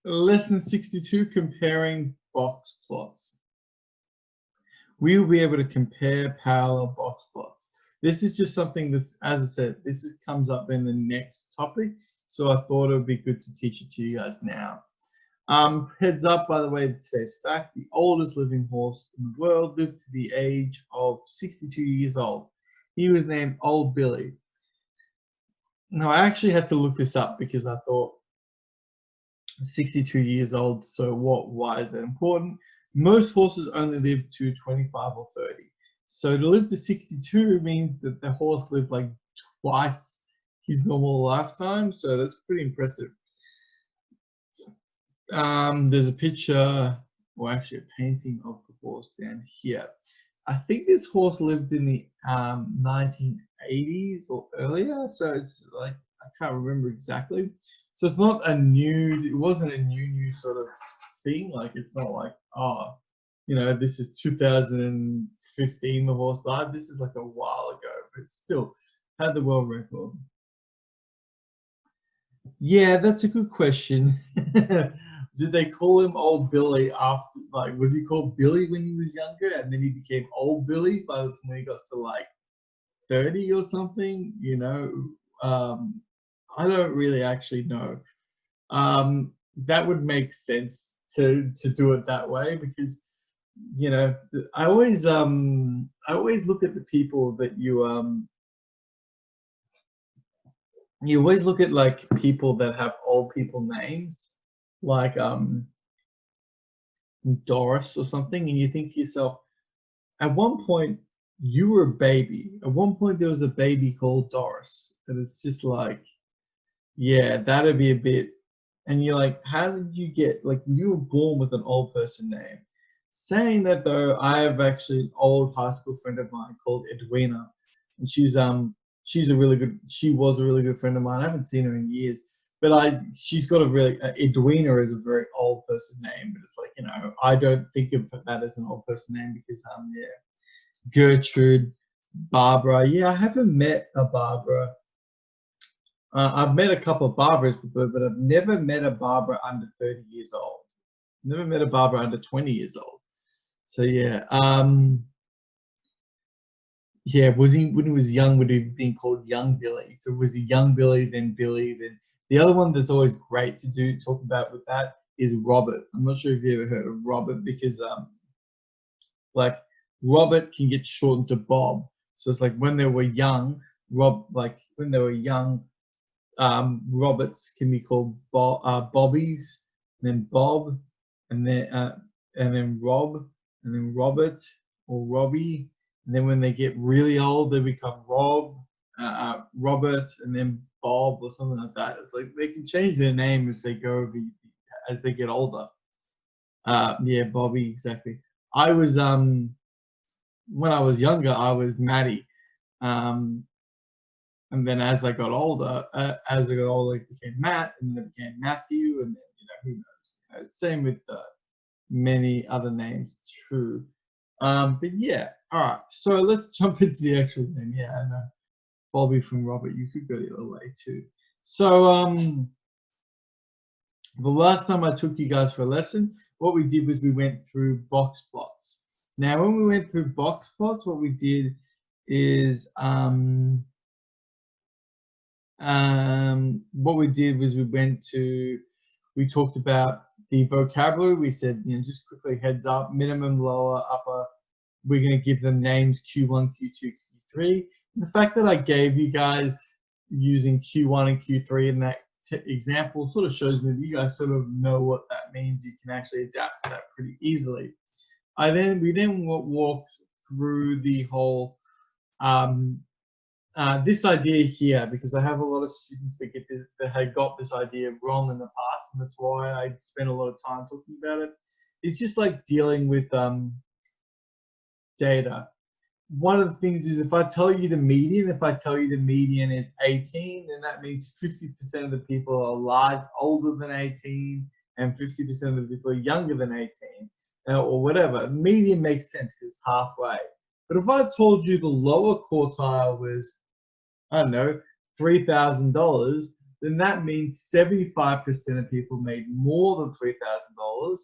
Lesson 62, comparing box plots. We will be able to compare parallel box plots. This is just something that's, as I said, comes up in the next topic, so I thought it would be good to teach it to you guys now. Heads up, by the way, today's fact: the oldest living horse in the world lived to the age of 62 years old. He was named Old Billy. Now, I actually had to look this up because I thought 62 years old, so why is that important? Most horses only live to 25 or 30. So to live to 62 means that the horse lived like twice his normal lifetime, so that's pretty impressive. There's a picture, or actually a painting of the horse down here. I think this horse lived in the 1980s or earlier, so it's like, I can't remember exactly. So it's not a new, it wasn't a new sort of thing. Like, it's not like, oh, this is 2015 the horse died. This is like a while ago, but still had the world record. Yeah, that's a good question. Did they call him Old Billy after, like, was he called Billy when he was younger and then he became Old Billy by the time he got to like 30 or something? I don't really actually know. That would make sense to do it that way because, I always look at the people that you always look at like people that have old people names, like Doris or something, and you think to yourself, at one point you were a baby. At one point there was a baby called Doris, and it's just like, yeah, that'd be a bit. And you're like, how did you get, like, you were born with an old person name? Saying that though, I have actually an old high school friend of mine called Edwina, and she was a really good friend of mine. I haven't seen her in years, but she's got a really Edwina is a very old person name, but it's like, I don't think of that as an old person name because yeah, Gertrude, Barbara. Yeah, I haven't met a Barbara. I've met a couple of Barbaras before, but I've never met a Barbara under 30 years old. Never met a Barbara under 20 years old. So yeah, yeah. Was he when he was young? Would he have been called Young Billy? So was he Young Billy, then Billy, then the other one that's always great to talk about with that is Robert. I'm not sure if you ever heard of Robert because like Robert can get shortened to Bob. So it's like when they were young, when they were young, Roberts can be called Bobbies, and then Bob, and then Rob, and then Robert or Robbie, and then when they get really old, they become Robert, and then Bob or something like that. It's like they can change their name as they go as they get older. Yeah, Bobby, exactly. I was when I was younger, I was Maddie. Um, and then as I got older, it became Matt, and then it became Matthew, and then who knows? Same with many other names too. But yeah, all right. So let's jump into the actual name. Yeah, I know Bobby from Robert. You could go the other way too. So the last time I took you guys for a lesson, what we did was we went through box plots. Now, when we went through box plots, what we did is what we did was we talked about the vocabulary. We said, just quickly, heads up, minimum, lower, upper. We're going to give them names Q1, Q2, Q3. And the fact that I gave you guys using Q1 and Q3 in that example sort of shows me that you guys sort of know what that means. You can actually adapt to that pretty easily. We then walked through the whole this idea here, because I have a lot of students that had got this idea wrong in the past, and that's why I spent a lot of time talking about it. It's just like dealing with data. One of the things is if I tell you the median is 18, then that means 50% of the people are older than 18, and 50% of the people are younger than 18, or whatever. Median makes sense because it's halfway. But if I told you the lower quartile was, I don't know, $3,000, then that means 75% of people made more than $3,000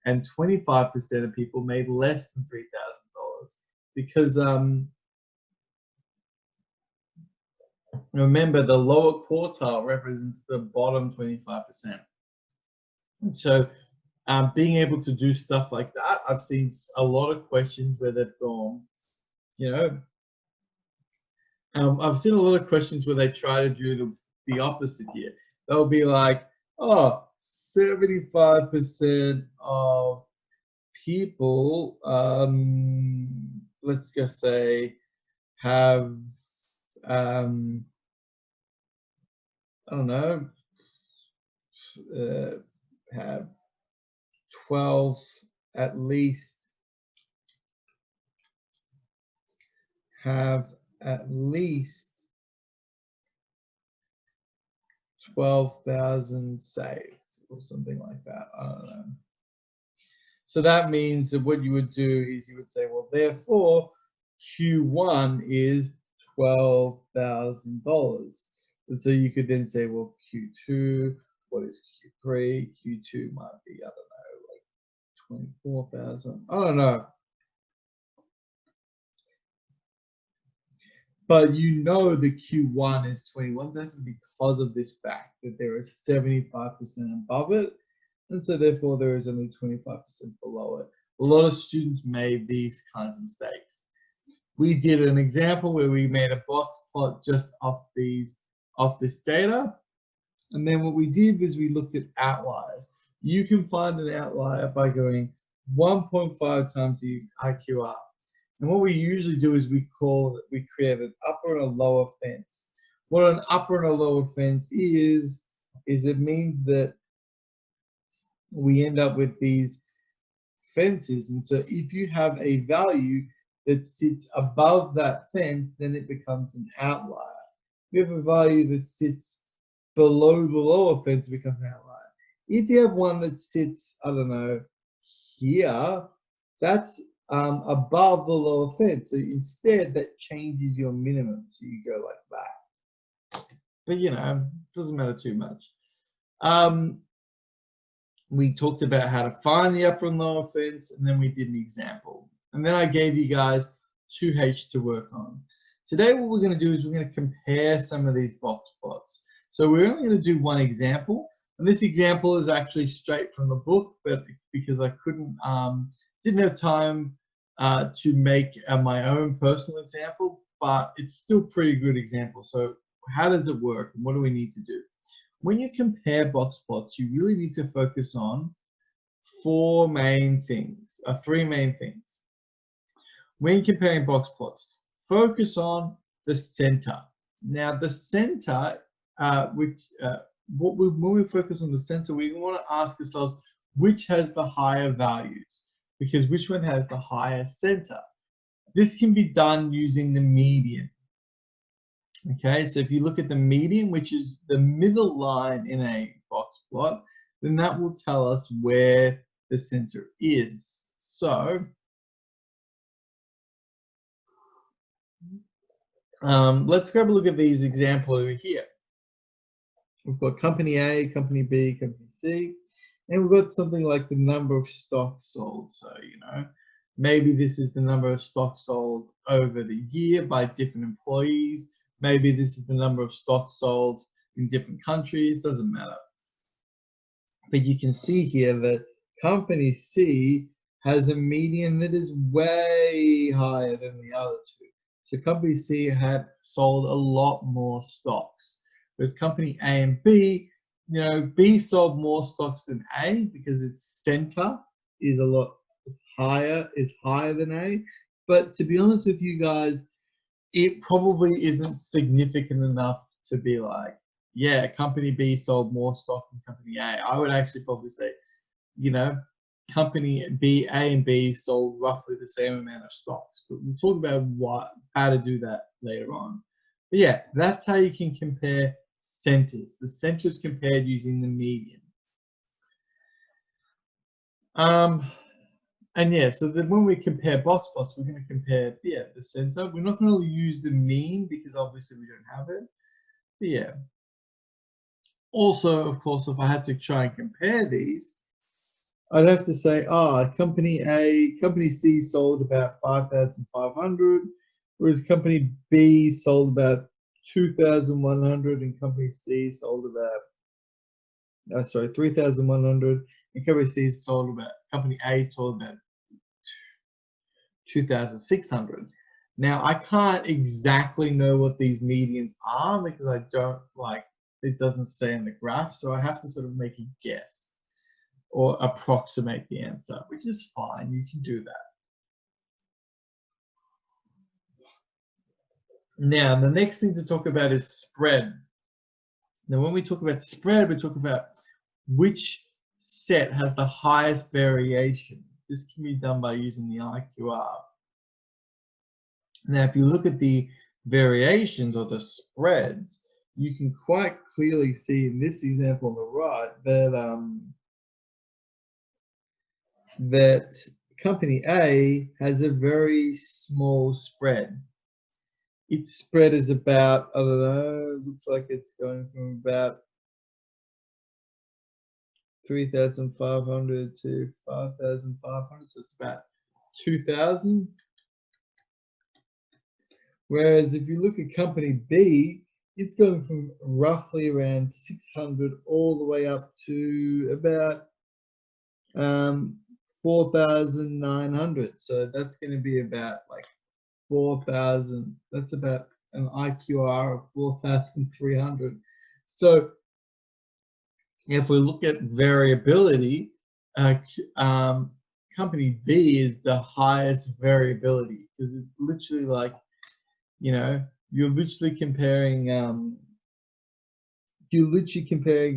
and 25% of people made less than $3,000. Because remember, the lower quartile represents the bottom 25%. And so being able to do stuff like that, I've seen a lot of questions where they've gone, you know, I've seen a lot of questions where they try to do the opposite here. They'll be like, oh, 75% of people, let's just say, have, I don't know, have 12 at least, have at least 12,000 saved or something like that. I don't know. So that means that what you would do is you would say, well, therefore, Q1 is $12,000. And so you could then say, well, Q2, what is Q3? Q2 might be, I don't know, like 24,000. I don't know. But you know the Q1 is 21,000 because of this fact that there is 75% above it. And so therefore there is only 25% below it. A lot of students made these kinds of mistakes. We did an example where we made a box plot just off this data. And then what we did was we looked at outliers. You can find an outlier by going 1.5 times the IQR. And what we usually do is we create an upper and a lower fence. What an upper and a lower fence is it means that we end up with these fences. And so if you have a value that sits above that fence, then it becomes an outlier. If you have a value that sits below the lower fence, it becomes an outlier. If you have one that sits, I don't know, here, that's above the lower fence. So instead, that changes your minimum. So you go like that. But you know, it doesn't matter too much. We talked about how to find the upper and lower fence, and then we did an example. And then I gave you guys 2H to work on. Today, what we're going to do is we're going to compare some of these box plots. So we're only going to do one example. And this example is actually straight from the book, but because I didn't have time to make my own personal example, but it's still pretty good example. So how does it work and what do we need to do? When you compare box plots, you really need to focus on three main things. When comparing box plots, focus on the center. Now the center, when we focus on the center, we want to ask ourselves which has the higher values, because which one has the higher center. This can be done using the median. Okay, so if you look at the median, which is the middle line in a box plot, then that will tell us where the center is. So let's grab a look at these examples over here. We've got company A, company B, company C, and we've got something like the number of stocks sold. So, you know, maybe this is the number of stocks sold over the year by different employees. Maybe this is the number of stocks sold in different countries, doesn't matter. But you can see here that company C has a median that is way higher than the other two. So company C had sold a lot more stocks. Whereas company A and B, you know, B sold more stocks than A because its center is a lot higher, is higher than A. But to be honest with you guys, it probably isn't significant enough to be like, yeah, company B sold more stock than company A. I would actually probably say, you know, company B, A and B sold roughly the same amount of stocks. But we'll talk about how to do that later on. But yeah, that's how you can compare centers. The center is compared using the median. And yeah, so then when we compare box plots, we're going to compare, yeah, the center. We're not going to use the mean because obviously we don't have it. But yeah. Also, of course, if I had to try and compare these, I'd have to say, company A, company C sold about 5,500, whereas company B sold about 2,100, and company C sold about, 3,100, and company C sold about, company A sold about 2,600. Now, I can't exactly know what these medians are because I don't it doesn't say in the graph, so I have to sort of make a guess or approximate the answer, which is fine. You can do that. Now, the next thing to talk about is spread. Now, when we talk about spread, we talk about which set has the highest variation. This can be done by using the IQR. Now, if you look at the variations or the spreads, you can quite clearly see in this example on the right that company A has a very small spread. Its spread is about, I don't know, looks like it's going from about 3,500 to 5,500, so it's about 2,000. Whereas if you look at company B, it's going from roughly around 600 all the way up to about 4,900. So that's going to be about like 4,000. That's about an IQR of 4,300. So if we look at variability, company B is the highest variability because it's literally like, you're literally comparing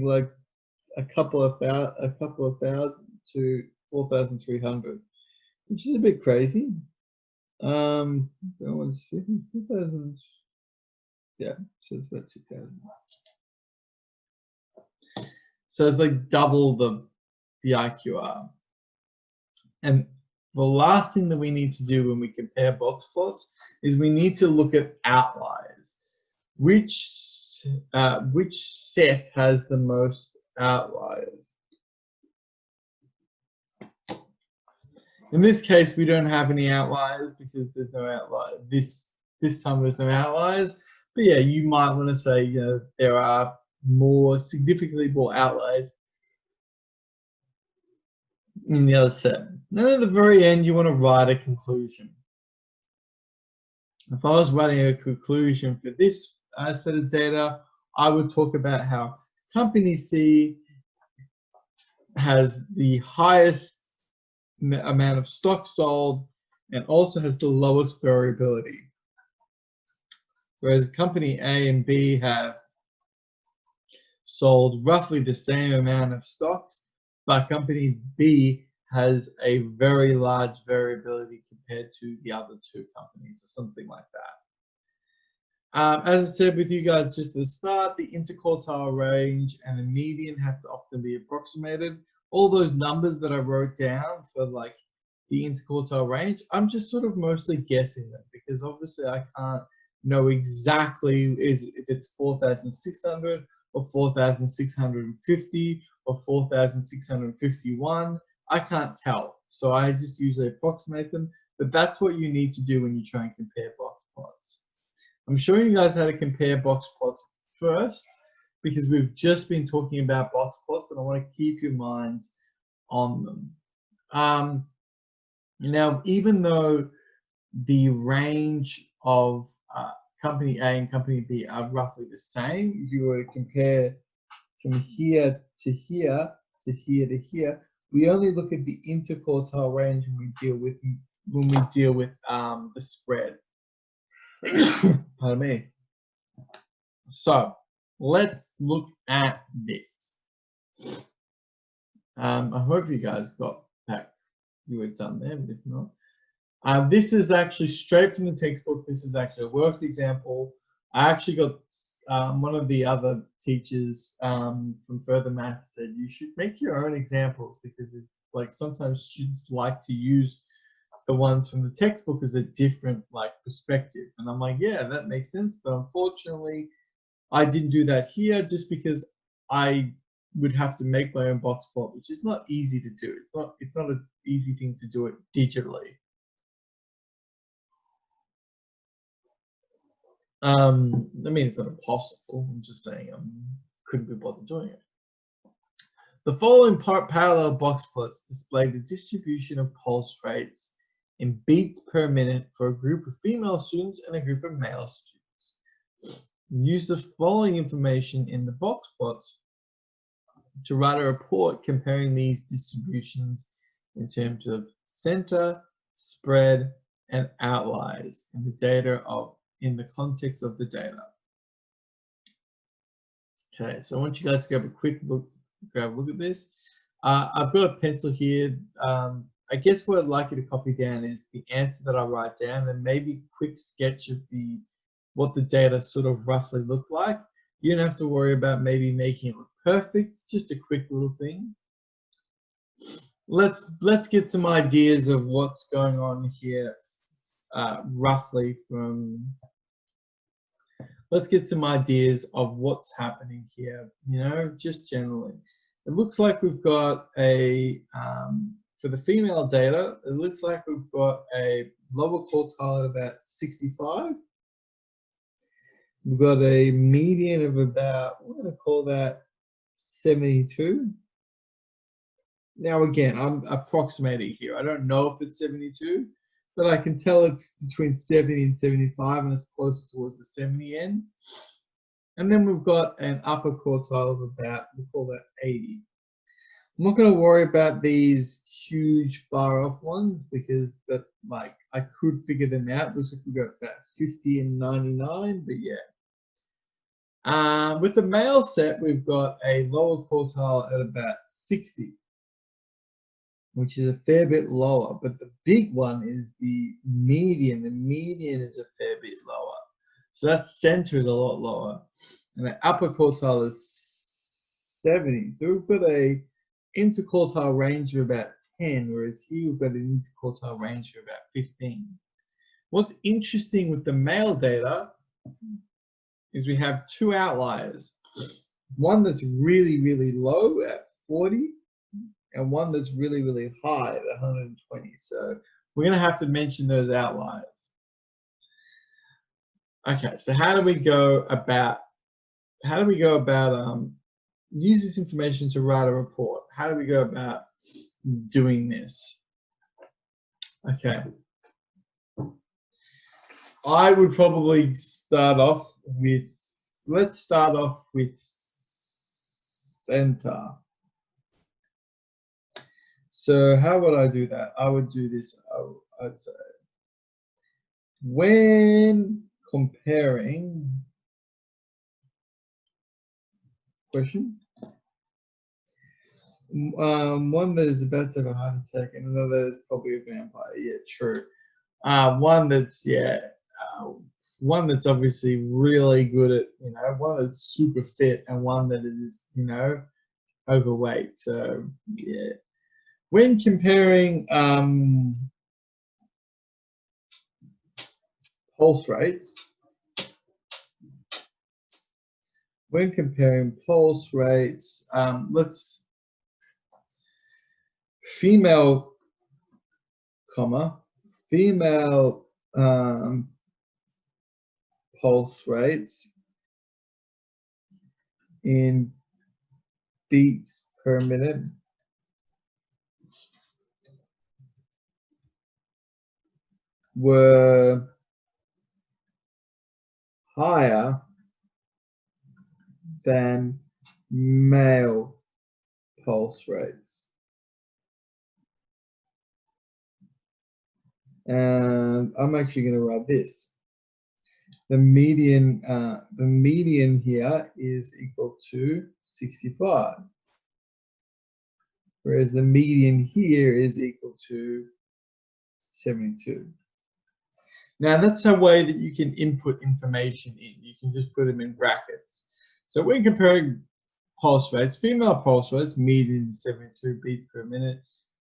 like a couple of thousand to 4,300, which is a bit crazy. 4,000, yeah, so it's about 2,000. So it's like double the IQR. And the last thing that we need to do when we compare box plots is we need to look at outliers. Which set has the most outliers? In this case, we don't have any outliers because there's no outlier. This time there's no outliers. But yeah, you might want to say, there are significantly more outliers in the other set. Then at the very end, you want to write a conclusion. If I was writing a conclusion for this set of data, I would talk about how company C has the highest amount of stock sold and also has the lowest variability. Whereas company A and B have sold roughly the same amount of stocks, but company B has a very large variability compared to the other two companies or something like that. As I said with you guys just at the start, the interquartile range and the median have to often be approximated. All those numbers that I wrote down for like the interquartile range, I'm just sort of mostly guessing them because obviously I can't know exactly if it's 4,600 or 4,650 or 4,651. I can't tell. So I just usually approximate them, but that's what you need to do when you try and compare box plots. I'm showing you guys how to compare box plots first because we've just been talking about box plots and I want to keep your minds on them. Now, even though the range of company A and company B are roughly the same, if you were to compare from here to here to here to here, we only look at the interquartile range when we deal with the spread. Pardon me. So let's look at this. I hope you guys got that. You were done there, but if not. This is actually straight from the textbook. This is actually a worked example. I actually got one of the other teachers from Further Maths said you should make your own examples because sometimes students like to use the ones from the textbook as a different perspective. And I'm like, yeah, that makes sense. But unfortunately, I didn't do that here just because I would have to make my own box plot, which is not easy to do. It's not an easy thing to do it digitally. I mean, it's not impossible. I'm just saying I couldn't be bothered doing it. The following parallel box plots display the distribution of pulse rates in beats per minute for a group of female students and a group of male students. Use the following information in the box plots to write a report comparing these distributions in terms of center, spread, and outliers in the data in the context of the data. Okay, so I want you guys to grab a look at this. I've got a pencil here. I guess what I'd like you to copy down is the answer that I write down, and maybe a quick sketch of what the data sort of roughly look like. You don't have to worry about maybe making it look perfect, just a quick little thing. Let's get some ideas of what's going on here, roughly let's get some ideas of what's happening here, just generally. It looks like we've got for the female data, it looks like we've got a lower quartile at about 65. We've got a median of about, we're going to call that 72. Now again, I'm approximating here. I don't know if it's 72, but I can tell it's between 70 and 75, and it's closer towards the 70 end. And then we've got an upper quartile of about, we'll call that 80. I'm not going to worry about these huge far off ones but I could figure them out. Looks like we've got about 50 and 99, but yeah. With the male set, we've got a lower quartile at about 60. Which is a fair bit lower, but the big one is the median. The median is a fair bit lower. So that center is a lot lower. And the upper quartile is 70. So we've got a interquartile range of about 10, whereas here we've got an interquartile range of about 15. What's interesting with the male data is we have two outliers. One that's really, really low at 40, and one that's really, really high at 120. So we're going to have to mention those outliers. Okay, so how do we go about use this information to write a report? How do we go about doing this? Okay. I would probably start off with, let's start off with center. So how would I do that? I would do this, I'd say, when comparing, question? One that is about to have a heart attack and another is probably a vampire. Yeah, true. One that's obviously really good at, one that's super fit and one that is, overweight. So yeah. When comparing pulse rates, let's female pulse rates in beats per minute were higher than male pulse rates. And I'm actually going to write this. The median here is equal to 65, whereas the median here is equal to 72. Now that's a way that you can input information in. You can just put them in brackets. So when comparing pulse rates, female pulse rates, median 72 beats per minute,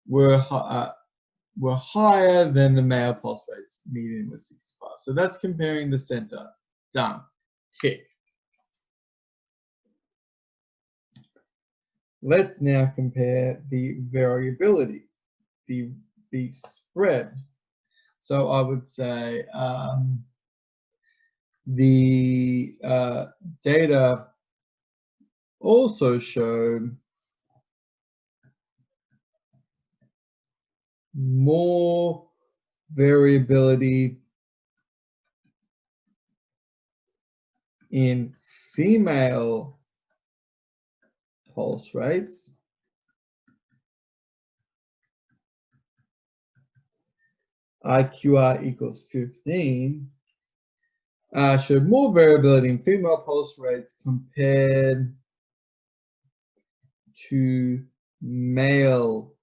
were higher than the male pulse rates, median was 65. So that's comparing the center. Done. Tick. Let's now compare the variability, the spread. So I would say the data also showed more variability in female pulse rates IQR equals 15 showed more variability in female pulse rates compared to male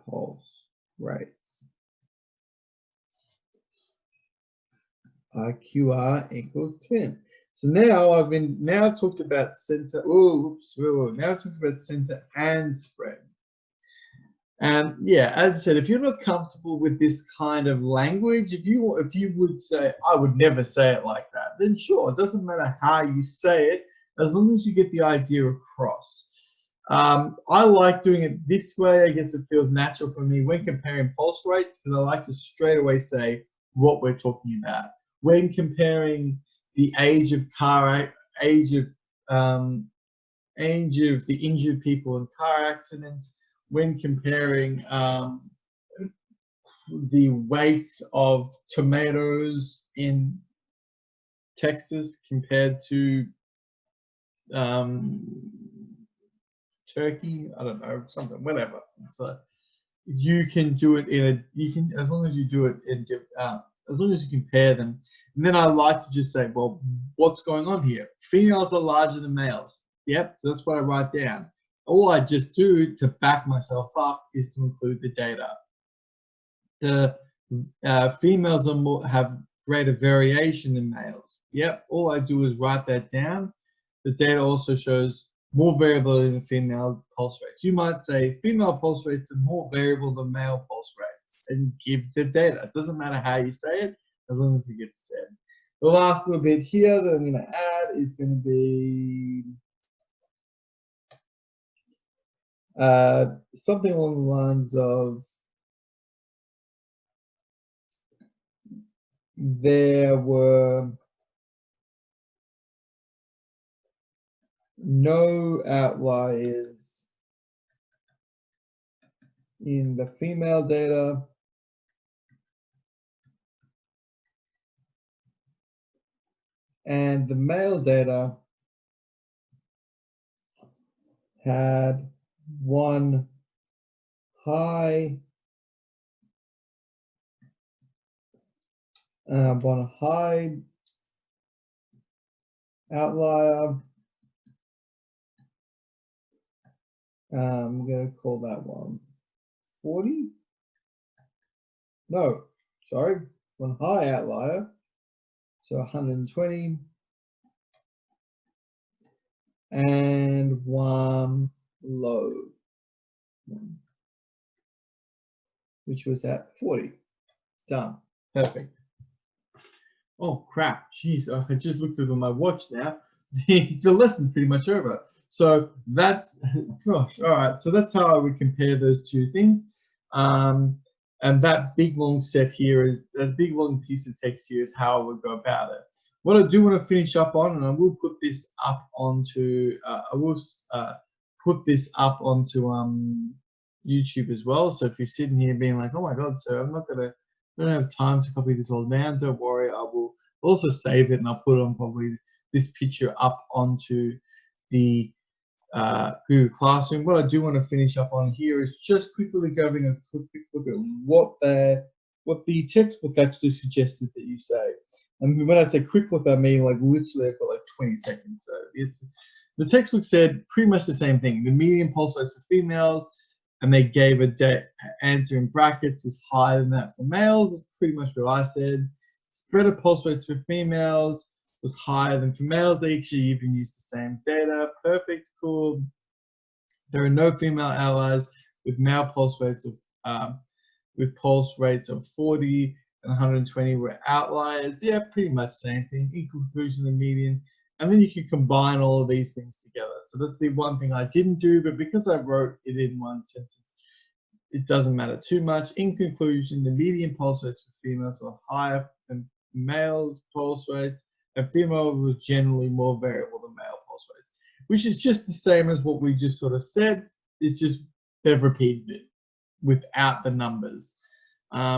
pulse rates. IQR equals 10. So now I've talked about center. Now I've talked about center and spread. And yeah, as I said, if you're not comfortable with this kind of language, if you would say, I would never say it like that, then sure, it doesn't matter how you say it, as long as you get the idea across. I like doing it this way. I guess it feels natural for me when comparing pulse rates, because I like to straight away say what we're talking about. When comparing the age of the injured people in car accidents, when comparing the weight of tomatoes in Texas compared to Turkey, I don't know, something, whatever. So you can do it as long as you do it in as long as you compare them. And then I like to just say, well, what's going on here? Females are larger than males. Yep, so that's what I write down. All I just do to back myself up is to include the data. The females have greater variation than males. Yep, all I do is write that down. The data also shows more variability than female pulse rates. You might say female pulse rates are more variable than male pulse rates and give the data. It doesn't matter how you say it, as long as it gets said. The last little bit here that I'm going to add is going to be something along the lines of there were no outliers in the female data and the male data had one high outlier. I'm going to call that one 40. No, sorry, one high outlier. So 120 and one low one, which was at 40. Done. Perfect. Oh crap, jeez, I just looked at my watch now. The lesson's pretty much over. So that's, gosh, all right. So that's how I would compare those two things. And that big long set here is, that big long piece of text here is how I would go about it. What I do want to finish up on, and I will put this up onto, put this up onto YouTube as well. So if you're sitting here being like, oh my God, so I don't have time to copy this all down, don't worry, I will also save it and I'll put it on probably this picture up onto the Google Classroom. What I do want to finish up on here is just quickly having a quick look at what the textbook actually suggested that you say. And when I say quick look, I mean like literally I've got like 20 seconds. So the textbook said pretty much the same thing. The median pulse rates for females, and they gave a answer in brackets is higher than that for males. It's pretty much what I said. Spread of pulse rates for females was higher than for males. They actually even used the same data. Perfect, cool. There are no female allies with male pulse rates of 40 and 120 were outliers. Yeah, pretty much same thing. In conclusion, the median And then you can combine all of these things together. So that's the one thing I didn't do, but because I wrote it in one sentence, it doesn't matter too much. In conclusion, the median pulse rates for females were higher than males' pulse rates, and female was generally more variable than male pulse rates, which is just the same as what we just sort of said. It's just they've repeated it without the numbers,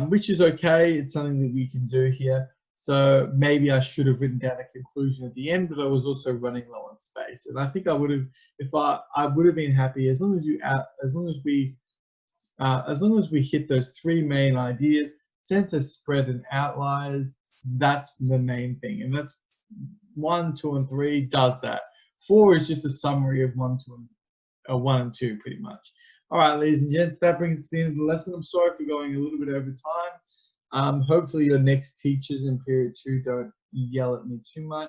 which is okay. It's something that we can do here. So maybe I should have written down a conclusion at the end, but I was also running low on space, and I think I would have, if I would have been happy as long as we hit those three main ideas: center, spread, and outliers. That's the main thing, and that's 1, 2, and 3 does that. 4 is just a summary of 1, 2, and 1 and 2, pretty much. All right, ladies and gents, that brings us to the end of the lesson. I'm sorry for going a little bit over time. Hopefully your next teachers in period 2 don't yell at me too much.